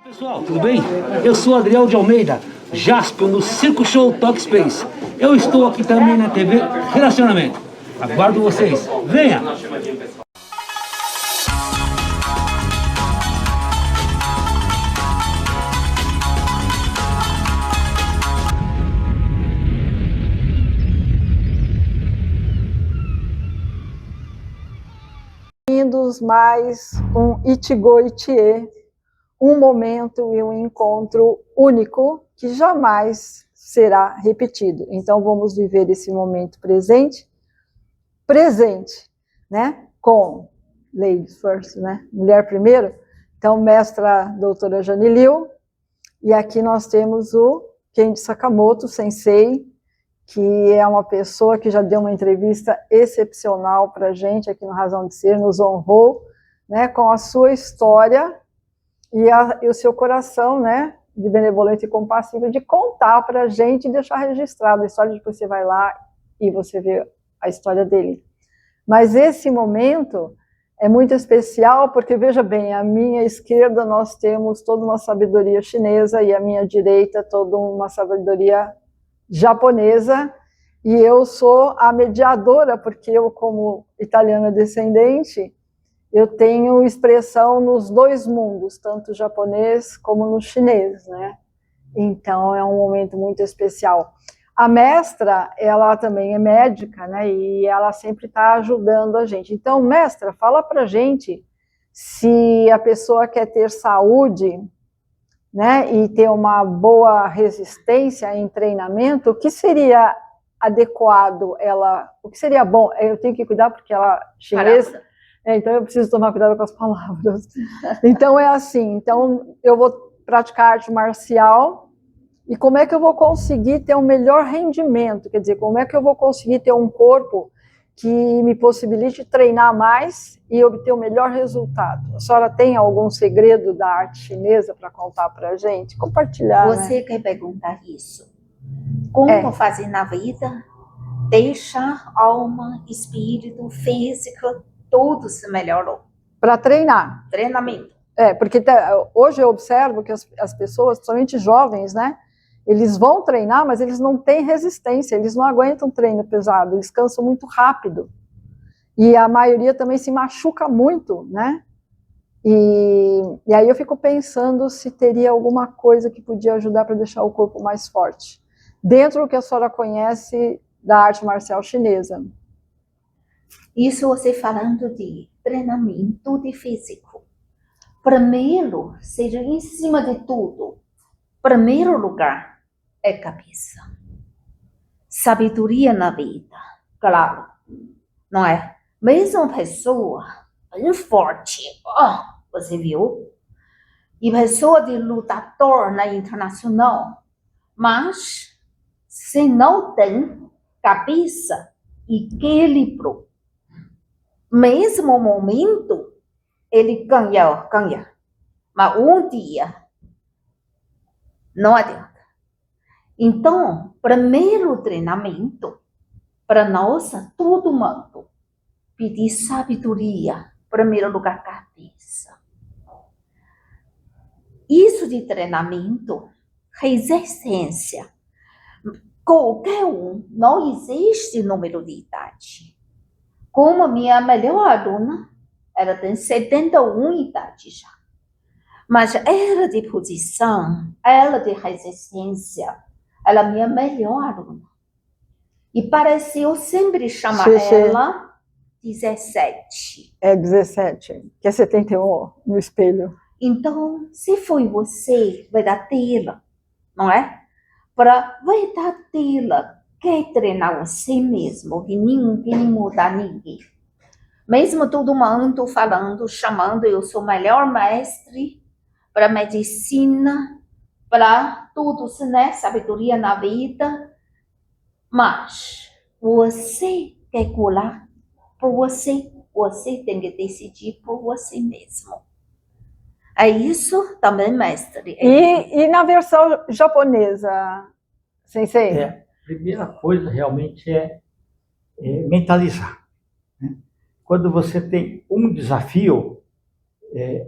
Pessoal, tudo bem? Eu sou Adriel de Almeida, Jaspion no Circo Show Talkspace. Eu estou aqui também na TV Relacionamento. Aguardo vocês. Venha! Bem-vindos mais um Itigo Itie, um momento e um encontro único que jamais será repetido. Então vamos viver esse momento presente, né? Com Ladies First, né? Mulher primeiro. Então, mestra doutora Janilil, e aqui nós temos o Kenji Sakamoto, sensei, que é uma pessoa que já deu uma entrevista excepcional para a gente aqui no Razão de Ser, nos honrou, né, com a sua história e o seu coração, né, de benevolente e compassivo, de contar para a gente e deixar registrado a história, de que você vai lá e você vê a história dele. Mas esse momento é muito especial, porque, veja bem, à minha esquerda nós temos toda uma sabedoria chinesa e à minha direita toda uma sabedoria japonesa, e eu sou a mediadora, porque eu, como italiana descendente, eu tenho expressão nos dois mundos, tanto japonês como no chinês, né? Então é um momento muito especial. A mestra, ela também é médica, né? E ela sempre está ajudando a gente. Então, mestra, fala pra gente se a pessoa quer ter saúde, né, e ter uma boa resistência em treinamento, o que seria adequado o que seria bom? Eu tenho que cuidar porque ela chinesa, então eu preciso tomar cuidado com as palavras. Então é assim, então eu vou praticar arte marcial, e como é que eu vou conseguir ter um melhor rendimento? Quer dizer, como é que eu vou conseguir ter um corpo que me possibilite treinar mais e obter o melhor resultado? A senhora tem algum segredo da arte chinesa para contar para a gente? Compartilhar, Você, né, quer perguntar isso? Como fazer na vida? Deixar alma, espírito, física, tudo se melhorou. Para treinar. Treinamento. Porque hoje eu observo que as pessoas, principalmente jovens, né? Eles vão treinar, mas eles não têm resistência, eles não aguentam treino pesado, eles cansam muito rápido. E a maioria também se machuca muito, né? E aí eu fico pensando se teria alguma coisa que podia ajudar para deixar o corpo mais forte, dentro do que a senhora conhece da arte marcial chinesa. Isso você falando de treinamento de físico. Primeiro, seja em cima de tudo, primeiro lugar é cabeça. Sabedoria na vida, claro, não é? Mesmo uma pessoa bem forte, você viu? E pessoa de lutador na internacional, mas se não tem cabeça e equilíbrio, mesmo momento, ele ganha. Mas um dia, não adianta. Então, primeiro treinamento, para nós, todo mundo, pedir sabedoria, primeiro lugar, cabeça. Isso de treinamento, resistência. Qualquer um, não existe número de idade. Como minha melhor aluna, ela tem 71 idade já. Mas ela de posição, ela de resistência, ela é minha melhor aluna. E parece eu sempre chamar ela 17. É 17, que é 71 no espelho. Então, se foi você, verdadeira, não é? Para verdadeira, quer treinar você mesmo, que ninguém muda ninguém. Mesmo todo mundo falando, chamando, eu sou o melhor mestre para medicina, para tudo, né? Sabedoria na vida. Mas você quer curar por você. Você tem que decidir por você mesmo. É isso também, mestre. E na versão japonesa, sensei? A primeira coisa realmente é mentalizar, né? Quando você tem um desafio,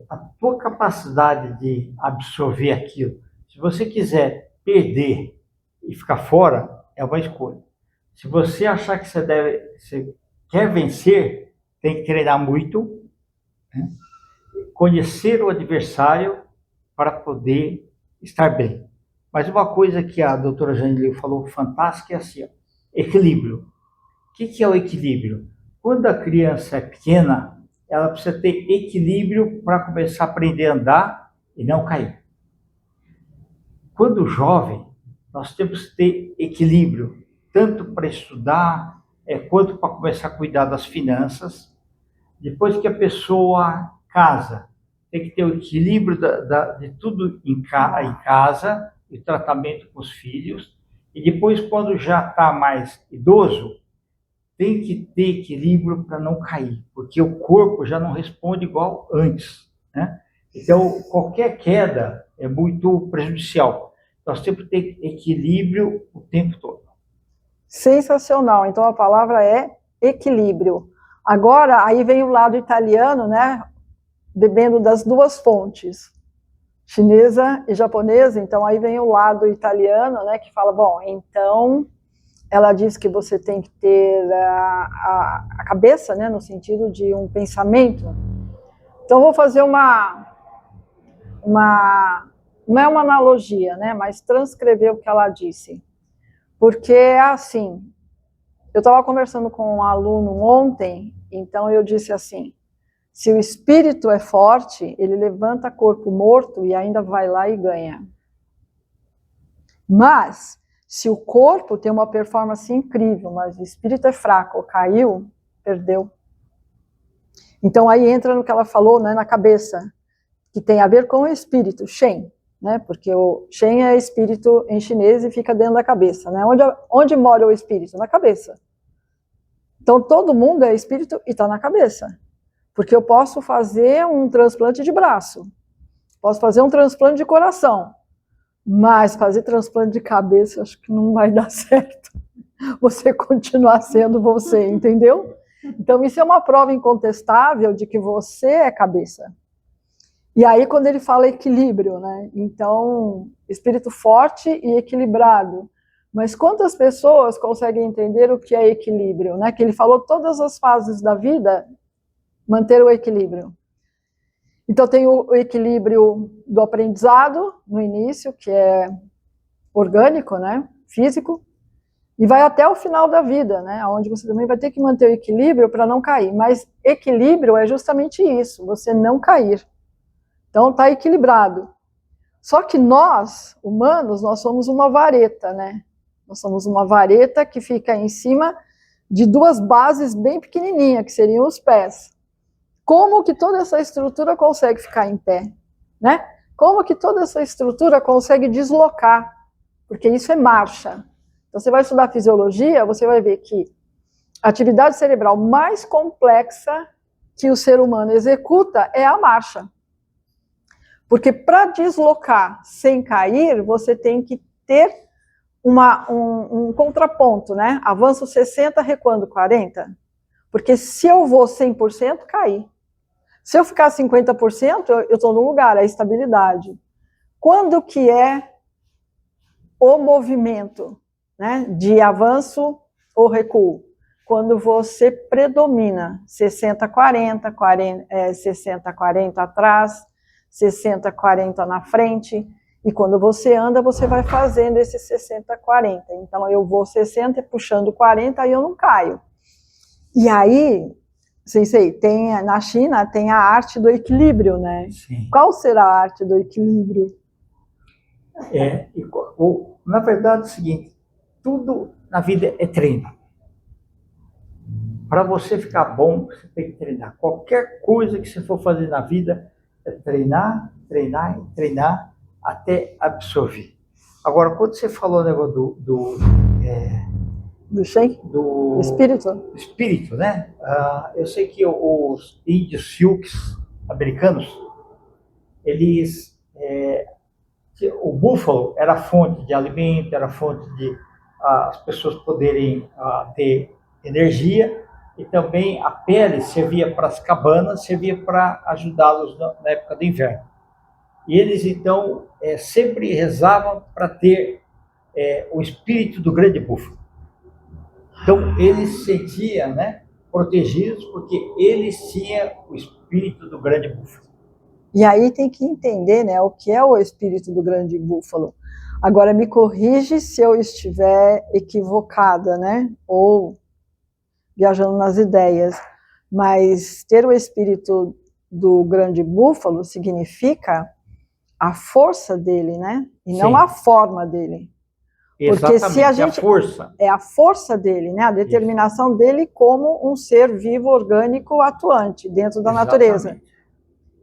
a tua capacidade de absorver aquilo. Se você quiser perder e ficar fora, é uma escolha. Se você achar que você quer vencer, tem que treinar muito, né? Conhecer o adversário para poder estar bem. Mas uma coisa que a doutora Janilio falou fantástica é assim, ó, equilíbrio. O que é o equilíbrio? Quando a criança é pequena, ela precisa ter equilíbrio para começar a aprender a andar e não cair. Quando jovem, nós temos que ter equilíbrio, tanto para estudar, quanto para começar a cuidar das finanças. Depois que a pessoa casa, tem que ter o equilíbrio de tudo em casa, e tratamento com os filhos. E depois, quando já está mais idoso, tem que ter equilíbrio para não cair, porque o corpo já não responde igual antes, né? Então, qualquer queda é muito prejudicial. Nós temos que ter equilíbrio o tempo todo. Sensacional. Então, a palavra é equilíbrio. Agora, aí vem o lado italiano, né? Bebendo das duas fontes, chinesa e japonesa. Então, aí vem o lado italiano, né? Que fala, bom, então... Ela diz que você tem que ter a cabeça, né, no sentido de um pensamento. Então, vou fazer não é uma analogia, né, mas transcrever o que ela disse. Porque é assim, eu estava conversando com um aluno ontem, então eu disse assim, se o espírito é forte, ele levanta corpo morto e ainda vai lá e ganha. Mas... se o corpo tem uma performance incrível, mas o espírito é fraco ou caiu, perdeu. Então aí entra no que ela falou, né, na cabeça, que tem a ver com o espírito, Shen, né, porque o Shen é espírito em chinês e fica dentro da cabeça, né, onde mora o espírito? Na cabeça. Então todo mundo é espírito e está na cabeça, porque eu posso fazer um transplante de braço, posso fazer um transplante de coração, mas fazer transplante de cabeça, acho que não vai dar certo. Você continuar sendo você, entendeu? Então, isso é uma prova incontestável de que você é cabeça. E aí, quando ele fala equilíbrio, né? Então, espírito forte e equilibrado. Mas quantas pessoas conseguem entender o que é equilíbrio, né? Que ele falou todas as fases da vida, manter o equilíbrio. Então, tem o equilíbrio do aprendizado, no início, que é orgânico, né, físico, e vai até o final da vida, né, onde você também vai ter que manter o equilíbrio para não cair. Mas equilíbrio é justamente isso, você não cair. Então, está equilibrado. Só que nós, humanos, nós somos uma vareta, né? Nós somos uma vareta que fica em cima de duas bases bem pequenininhas, que seriam os pés. Como que toda essa estrutura consegue ficar em pé, né? Como que toda essa estrutura consegue deslocar? Porque isso é marcha. Então, você vai estudar fisiologia, você vai ver que a atividade cerebral mais complexa que o ser humano executa é a marcha. Porque para deslocar sem cair, você tem que ter um contraponto, né? Avanço 60, recuando 40. Porque se eu vou 100%, caí. Se eu ficar 50%, eu estou no lugar, é estabilidade. Quando que é o movimento, né, de avanço ou recuo? Quando você predomina 60-40, 60-40 atrás, 60-40 na frente, e quando você anda, você vai fazendo esse 60-40. Então, eu vou 60 puxando 40, aí eu não caio. E aí... Sensei, na China tem a arte do equilíbrio, né? Sim. Qual será a arte do equilíbrio? Na verdade é o seguinte, tudo na vida é treino. Para você ficar bom, você tem que treinar. Qualquer coisa que você for fazer na vida é treinar, treinar e treinar até absorver. Agora, quando você falou o negócio Do Shen? Do espírito, né? Eu sei que os índios Sioux americanos, eles... o búfalo era fonte de alimento, era fonte de as pessoas poderem ter energia, e também a pele servia para as cabanas, servia para ajudá-los na época do inverno. E eles, então, sempre rezavam para ter o espírito do grande búfalo. Então, eles se sentiam, né, protegidos, porque eles tinham o espírito do grande búfalo. E aí tem que entender, né, o que é o espírito do grande búfalo. Agora, me corrige se eu estiver equivocada, né, ou viajando nas ideias, mas ter o espírito do grande búfalo significa a força dele, né, e não a forma dele. Porque se a gente, é a força dele, né, a determinação dele como um ser vivo, orgânico, atuante dentro da natureza.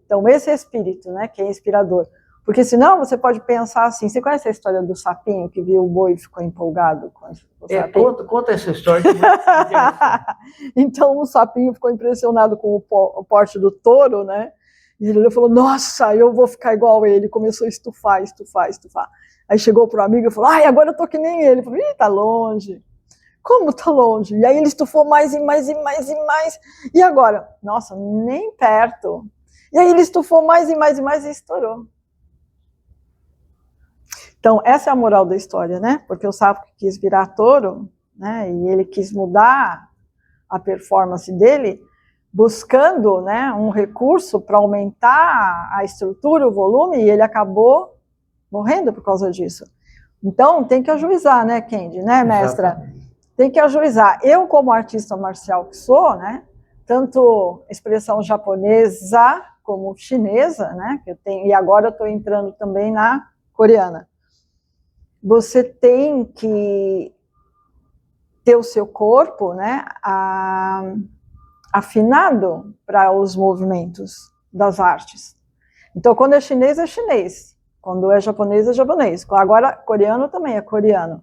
Então, esse espírito, né, que é inspirador. Porque senão você pode pensar assim, você conhece a história do sapinho que viu o boi e ficou empolgado com o sapinho? Conta essa história. Então, o sapinho ficou impressionado com o porte do touro, né? E ele falou, nossa, eu vou ficar igual a ele. Começou a estufar. Aí chegou pro amigo e falou, ai, agora eu tô que nem ele. Ele falou, ih, tá longe. Como tá longe? E aí ele estufou mais e mais. E agora? Nossa, nem perto. E aí ele estufou mais e estourou. Então, essa é a moral da história, né? Porque o sapo quis virar touro, né? E ele quis mudar a performance dele, buscando, né, um recurso para aumentar a estrutura, o volume, e ele acabou morrendo por causa disso. Então, tem que ajuizar, né, Kendi, né, mestra? Exatamente. Tem que ajuizar. Eu, como artista marcial que sou, né, tanto expressão japonesa como chinesa, né, que eu tenho, e agora eu estou entrando também na coreana. Você tem que ter o seu corpo, né, afinado para os movimentos das artes. Então, quando é chinês, quando é japonês, é japonês. Agora, coreano também é coreano.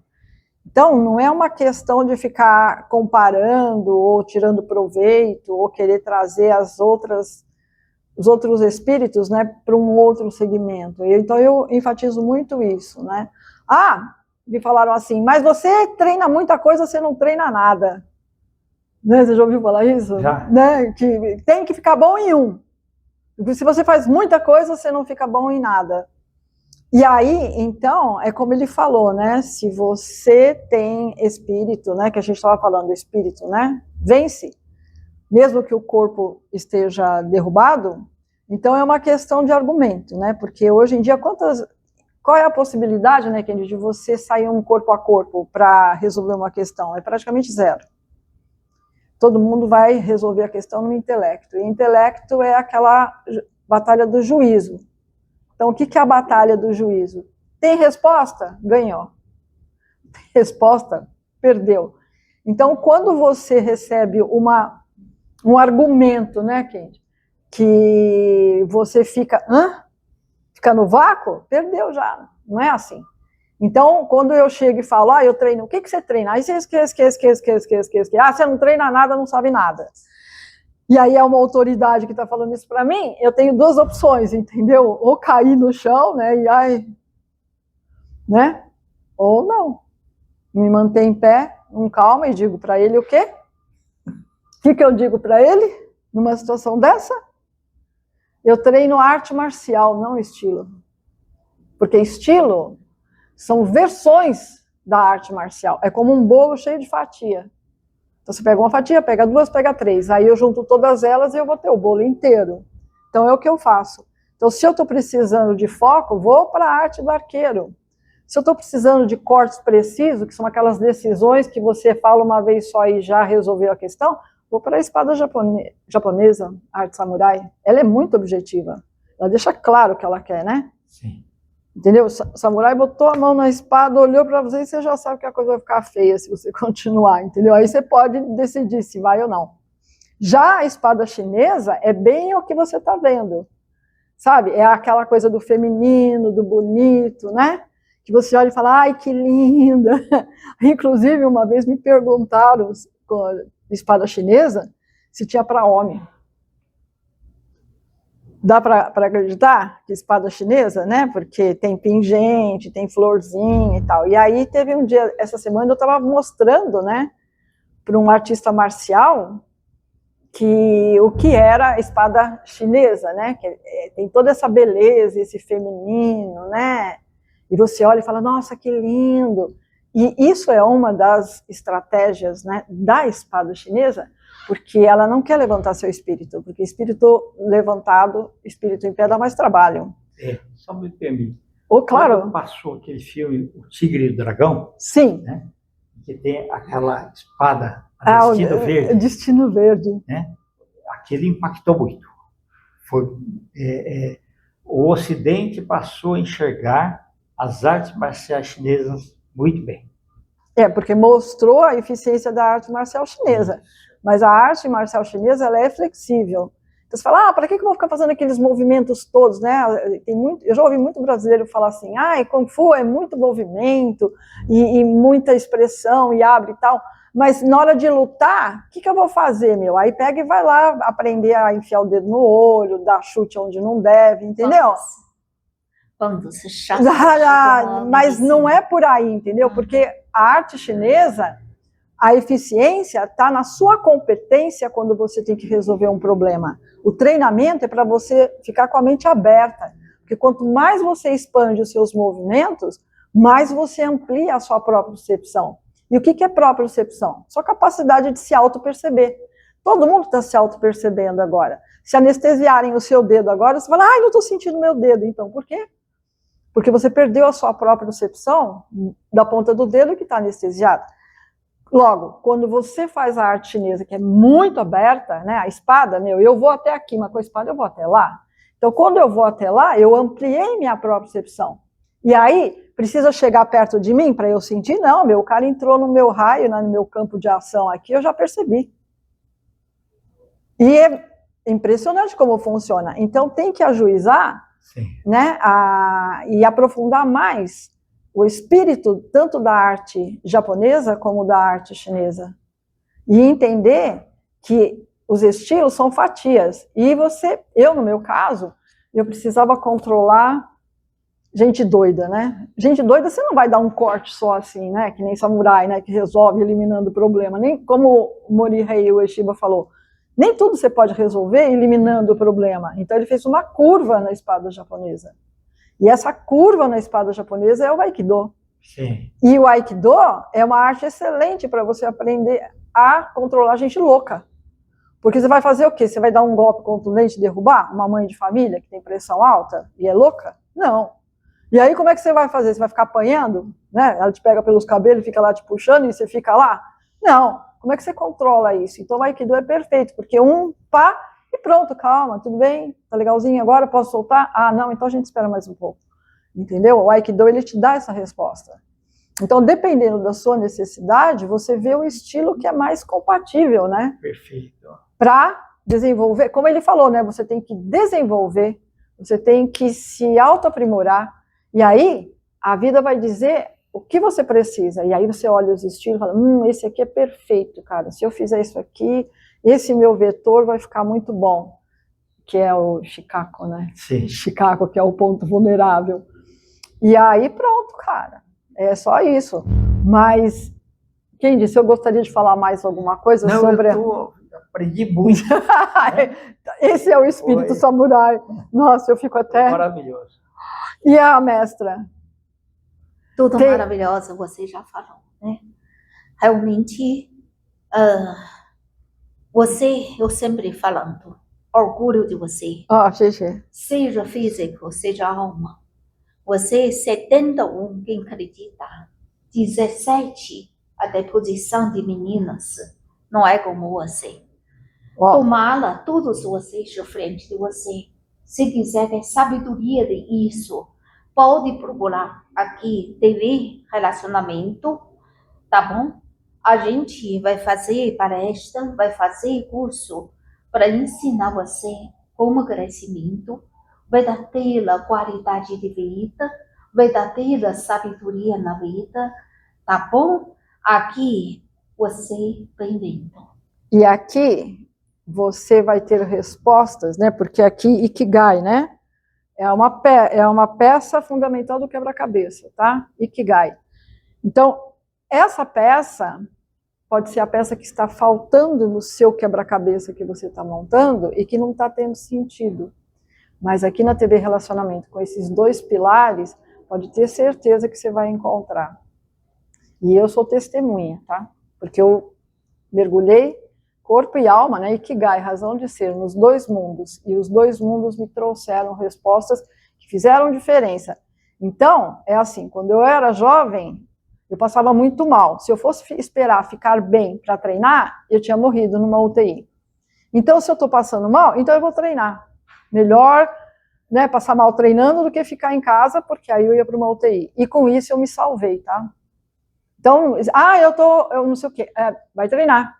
Então, não é uma questão de ficar comparando ou tirando proveito ou querer trazer os outros espíritos, né, para um outro segmento. Então, eu enfatizo muito isso, né? Me falaram assim, mas você treina muita coisa, você não treina nada. Né? Você já ouviu falar isso? Já. Né? Que tem que ficar bom em um. Se você faz muita coisa, você não fica bom em nada. E aí, então, é como ele falou, né? Se você tem espírito, né? Que a gente estava falando, espírito, né? Vence. Mesmo que o corpo esteja derrubado, então é uma questão de argumento, né? Porque hoje em dia, qual é a possibilidade, né, Kendi, de você sair um corpo a corpo para resolver uma questão? É praticamente zero. Todo mundo vai resolver a questão no intelecto. E intelecto é aquela batalha do juízo. Então, o que é a batalha do juízo? Tem resposta? Ganhou. Tem resposta? Perdeu. Então, quando você recebe um argumento, né, Kendi, que você fica no vácuo, perdeu já, não é assim. Então, quando eu chego e falo, eu treino, o que você treina? Aí você esquece. Você não treina nada, não sabe nada. E aí é uma autoridade que está falando isso para mim, eu tenho duas opções, entendeu? Ou cair no chão, né, né? Ou não. Me manter em pé, com calma, e digo para ele o quê? O que eu digo para ele numa situação dessa? Eu treino arte marcial, não estilo. Porque estilo são versões da arte marcial. É como um bolo cheio de fatia. Então você pega uma fatia, pega duas, pega três. Aí eu junto todas elas e eu vou ter o bolo inteiro. Então é o que eu faço. Então se eu estou precisando de foco, vou para a arte do arqueiro. Se eu estou precisando de cortes precisos, que são aquelas decisões que você fala uma vez só e já resolveu a questão, vou para a espada japonesa, arte samurai. Ela é muito objetiva. Ela deixa claro o que ela quer, né? Sim. Entendeu? O samurai botou a mão na espada, olhou para você e você já sabe que a coisa vai ficar feia se você continuar, entendeu? Aí você pode decidir se vai ou não. Já a espada chinesa é bem o que você está vendo. Sabe? É aquela coisa do feminino, do bonito, né? Que você olha e fala, ai, que linda. Inclusive, uma vez me perguntaram com a espada chinesa se tinha para homem. Dá para acreditar que espada chinesa, né? Porque tem pingente, tem florzinha e tal. E aí teve um dia, essa semana, eu estava mostrando, né, para um artista marcial que o que era a espada chinesa, né? Que tem toda essa beleza, esse feminino, né? E você olha e fala, nossa, que lindo! E isso é uma das estratégias, né, da espada chinesa, porque ela não quer levantar seu espírito, porque espírito levantado, espírito em pé dá mais trabalho. Só me permite. Claro. Quando passou aquele filme O Tigre e o Dragão, sim, né, que tem aquela espada, a Destino Verde. Destino Verde. Né, aquilo impactou muito. O Ocidente passou a enxergar as artes marciais chinesas muito bem. Porque mostrou a eficiência da arte marcial chinesa. Mas a arte marcial chinesa, ela é flexível. Então você fala, para que eu vou ficar fazendo aqueles movimentos todos, né? Eu já ouvi muito brasileiro falar assim, Kung Fu é muito movimento e muita expressão e abre e tal. Mas na hora de lutar, o que eu vou fazer, meu? Aí pega e vai lá aprender a enfiar o dedo no olho, dar chute onde não deve, entendeu? Mas não é por aí, entendeu? Porque a arte chinesa, a eficiência está na sua competência quando você tem que resolver um problema. O treinamento é para você ficar com a mente aberta, porque quanto mais você expande os seus movimentos, mais você amplia a sua propriocepção. E o que é propriocepção? Sua capacidade de se auto-perceber. Todo mundo está se auto-percebendo agora. Se anestesiarem o seu dedo agora, você fala, não estou sentindo meu dedo. Então, por quê? Porque você perdeu a sua própria percepção da ponta do dedo que está anestesiada. Logo, quando você faz a arte chinesa, que é muito aberta, né, a espada, eu vou até aqui, mas com a espada eu vou até lá. Então, quando eu vou até lá, eu ampliei minha própria percepção. E aí, precisa chegar perto de mim para eu sentir? Não, o cara entrou no meu raio, no meu campo de ação aqui, eu já percebi. E é impressionante como funciona. Então, tem que ajuizar, né, e aprofundar mais o espírito tanto da arte japonesa como da arte chinesa. E entender que os estilos são fatias. E eu no meu caso, eu precisava controlar gente doida, né? Gente doida, você não vai dar um corte só assim, né? Que nem samurai, né? Que resolve eliminando o problema. Nem como o Morihei Ueshiba falou, nem tudo você pode resolver eliminando o problema. Então ele fez uma curva na espada japonesa. E essa curva na espada japonesa é o Aikido. Sim. E o Aikido é uma arte excelente para você aprender a controlar gente louca. Porque você vai fazer o quê? Você vai dar um golpe contundente e derrubar uma mãe de família que tem pressão alta e é louca? Não. E aí como é que você vai fazer? Você vai ficar apanhando? Né? Ela te pega pelos cabelos e fica lá te puxando e você fica lá? Não. Como é que você controla isso? Então o Aikido é perfeito, porque pá, e pronto, calma, tudo bem? Tá legalzinho agora? Posso soltar? Não, então a gente espera mais um pouco. Entendeu? O Aikido, ele te dá essa resposta. Então, dependendo da sua necessidade, você vê o estilo que é mais compatível, né? Perfeito. Para desenvolver, como ele falou, né? Você tem que desenvolver, você tem que se autoaprimorar, e aí a vida vai dizer o que você precisa. E aí você olha os estilos e fala, esse aqui é perfeito, cara. Se eu fizer isso aqui, esse meu vetor vai ficar muito bom. Que é o Shikako, né? Sim. Shikako, que é o ponto vulnerável. E aí pronto, cara. É só isso. Mas, quem disse, eu gostaria de falar mais alguma coisa sobre... Eu aprendi muito. Esse é o espírito samurai. Nossa, eu fico até... Maravilhoso. E a mestra? Tudo maravilhoso, você já falou, né? Realmente, eu sempre falando, orgulho de você. Xixi. Seja físico, seja alma. Você, 71, quem acredita? 17, a deposição de meninas. Não é como você. Tomá-la, todos vocês de frente de você. Se quiser ter sabedoria de isso, pode procurar aqui, TV, relacionamento, tá bom? A gente vai fazer palestra, vai fazer curso para ensinar você como crescimento, vai dar tela qualidade de vida, vai dar tela sabedoria na vida, tá bom? Aqui, você bem-vindo. E aqui, você vai ter respostas, né? Porque aqui, Ikigai, né? É uma peça fundamental do quebra-cabeça, tá? Ikigai. Então, essa peça, pode ser a peça que está faltando no seu quebra-cabeça que você está montando e que não está tendo sentido. Mas aqui na TV Relacionamento, com esses 2 pilares, pode ter certeza que você vai encontrar. E eu sou testemunha, tá? Porque eu mergulhei corpo e alma, né? Ikigai, razão de ser, nos 2 mundos. E os 2 mundos me trouxeram respostas que fizeram diferença. Então, é assim, quando eu era jovem, eu passava muito mal. Se eu fosse esperar ficar bem para treinar, eu tinha morrido numa UTI. Então, se eu estou passando mal, então eu vou treinar. Melhor, né, passar mal treinando do que ficar em casa, porque aí eu ia para uma UTI. E com isso eu me salvei, tá? Então, eu não sei o quê. Vai treinar.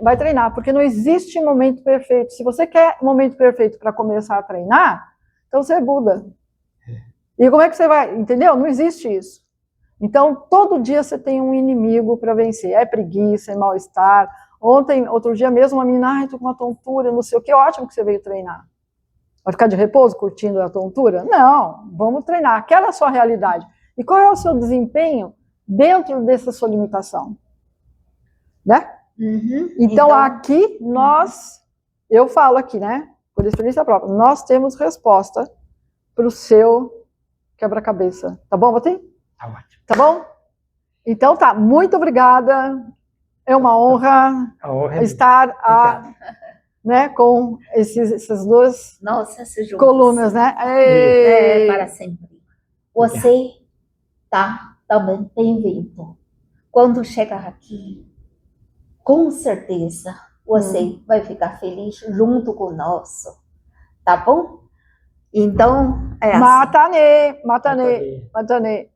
Vai treinar, porque não existe momento perfeito. Se você quer momento perfeito para começar a treinar, então você é Buda. E como é que você vai? Entendeu? Não existe isso. Então, todo dia você tem um inimigo para vencer. É preguiça, é mal-estar. Outro dia mesmo, uma menina, tô com uma tontura, não sei o que, ótimo que você veio treinar. Vai ficar de repouso curtindo a tontura? Não, vamos treinar. Aquela é a sua realidade. E qual é o seu desempenho dentro dessa sua limitação? Né? Então, aqui eu falo aqui, né? Por experiência própria, nós temos resposta para o seu quebra-cabeça. Tá bom, Botim? Tá ótimo. Tá bom? Então tá, muito obrigada. É uma honra estar né, com essas 2 colunas, né? Para sempre. Você também tem vindo. Quando chegar aqui, com certeza, você vai ficar feliz junto conosco. Tá bom? Então, é assim. Matanê.